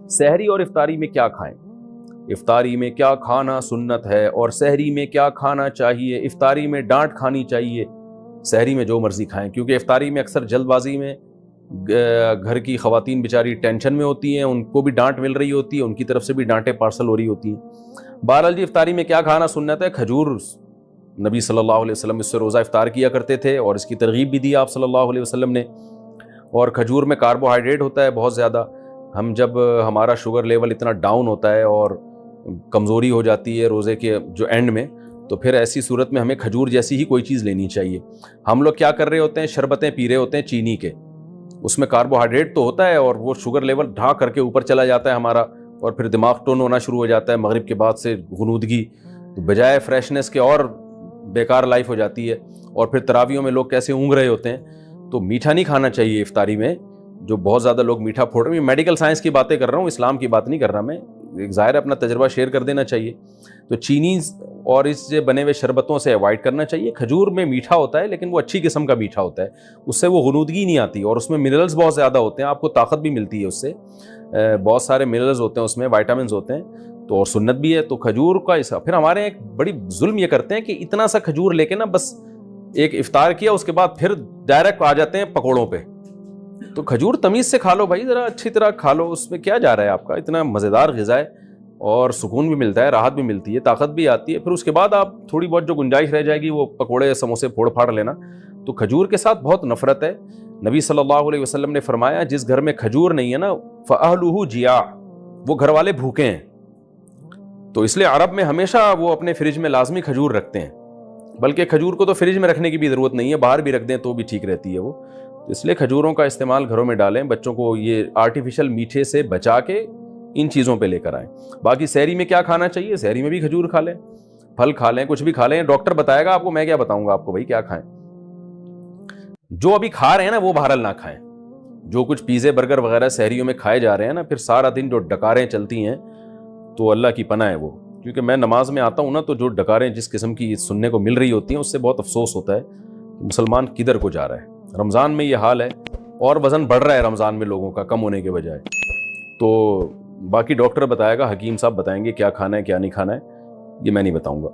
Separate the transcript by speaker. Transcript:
Speaker 1: سحری اور افطاری میں کیا کھائیں؟ افطاری میں کیا کھانا سنت ہے اور سحری میں کیا کھانا چاہیے؟ افطاری میں ڈانٹ کھانی چاہیے، سحری میں جو مرضی کھائیں، کیونکہ افطاری میں اکثر جلد بازی میں گھر کی خواتین بیچاری ٹینشن میں ہوتی ہیں، ان کو بھی ڈانٹ مل رہی ہوتی ہے، ان کی طرف سے بھی ڈانٹیں پارسل ہو رہی ہوتی ہیں۔ بہرحال جی افطاری میں کیا کھانا سنت ہے؟ کھجور، نبی صلی اللہ علیہ وسلم اس سے روزہ افطار کیا کرتے تھے اور اس کی ترغیب بھی دی آپ صلی اللہ علیہ وسلم نے۔ اور کھجور میں کاربوہائیڈریٹ ہوتا ہے بہت زیادہ، ہم جب ہمارا شوگر لیول اتنا ڈاؤن ہوتا ہے اور کمزوری ہو جاتی ہے روزے کے جو اینڈ میں، تو پھر ایسی صورت میں ہمیں کھجور جیسی ہی کوئی چیز لینی چاہیے۔ ہم لوگ کیا کر رہے ہوتے ہیں؟ شربتیں پی رہے ہوتے ہیں چینی کے، اس میں کاربوہائیڈریٹ تو ہوتا ہے اور وہ شوگر لیول ڈھا کر کے اوپر چلا جاتا ہے ہمارا، اور پھر دماغ ٹون ہونا شروع ہو جاتا ہے مغرب کے بعد سے، غنودگی، تو بجائے فریشنس کے اور بیکار لائف ہو جاتی ہے۔ اور پھر تراویحوں میں لوگ کیسے اونگ رہے ہوتے ہیں، تو میٹھا نہیں کھانا چاہیے افطاری میں، جو بہت زیادہ لوگ میٹھا پھوڑ رہے ہیں۔ میڈیکل سائنس کی باتیں کر رہا ہوں، اسلام کی بات نہیں کر رہا میں، ظاہر اپنا تجربہ شیئر کر دینا چاہیے۔ تو چینی اور اس سے بنے ہوئے شربتوں سے اوائڈ کرنا چاہیے۔ کھجور میں میٹھا ہوتا ہے لیکن وہ اچھی قسم کا میٹھا ہوتا ہے، اس سے وہ غنودگی نہیں آتی، اور اس میں منرلز بہت زیادہ ہوتے ہیں، آپ کو طاقت بھی ملتی ہے اس سے، بہت سارے منرلز ہوتے ہیں اس میں، وائٹامنز ہوتے ہیں، تو اور سنت بھی ہے۔ تو کھجور کا حصہ، پھر ہمارے ایک بڑی ظلم یہ کرتے ہیں کہ اتنا سا کھجور لے کے نا بس ایک افطار کیا، اس کے بعد پھر ڈائریکٹ آ جاتے ہیں پکوڑوں پہ۔ تو کھجور تمیز سے کھا لو بھائی، ذرا اچھی طرح کھا لو، اس میں کیا جا رہا ہے آپ کا، اتنا مزیدار غذا ہے اور سکون بھی ملتا ہے، راحت بھی ملتی ہے، طاقت بھی آتی ہے۔ پھر اس کے بعد آپ تھوڑی بہت جو گنجائش رہ جائے گی وہ پکوڑے سموسے پھوڑ پھاڑ لینا۔ تو کھجور کے ساتھ بہت نفرت ہے۔ نبی صلی اللہ علیہ وسلم نے فرمایا جس گھر میں کھجور نہیں ہے نا فَأَهْلُهُ جِيَاعٌ، وہ گھر والے بھوکے ہیں۔ تو اس لیے عرب میں ہمیشہ وہ اپنے فریج میں لازمی کھجور رکھتے ہیں، بلکہ کھجور کو تو فریج میں رکھنے کی بھی ضرورت نہیں ہے، باہر بھی رکھ دیں تو بھی ٹھیک رہتی ہے وہ۔ تو اس لیے کھجوروں کا استعمال گھروں میں ڈالیں، بچوں کو یہ آرٹیفیشل میٹھے سے بچا کے ان چیزوں پہ لے کر آئیں۔ باقی سحری میں کیا کھانا چاہیے؟ سحری میں بھی کھجور کھا لیں، پھل کھا لیں، کچھ بھی کھا لیں، ڈاکٹر بتائے گا آپ کو، میں کیا بتاؤں گا آپ کو بھائی کیا کھائیں۔ جو ابھی کھا رہے ہیں نا وہ بہرحال نہ کھائیں، جو کچھ پیزے برگر وغیرہ سحریوں میں کھائے جا رہے ہیں نا، پھر سارا دن جو ڈکاریں چلتی ہیں تو اللہ کی پناہ ہے وہ، کیونکہ میں نماز میں آتا ہوں نا تو جو ڈکاریں جس قسم کی سننے کو مل رہی ہوتی ہیں اس سے بہت افسوس ہوتا ہے کہ مسلمان کدھر کو جا رہا ہے۔ رمضان میں یہ حال ہے اور وزن بڑھ رہا ہے رمضان میں لوگوں کا، کم ہونے کے بجائے۔ تو باقی ڈاکٹر بتائے گا، حکیم صاحب بتائیں گے کیا کھانا ہے کیا نہیں کھانا ہے، یہ میں نہیں بتاؤں گا۔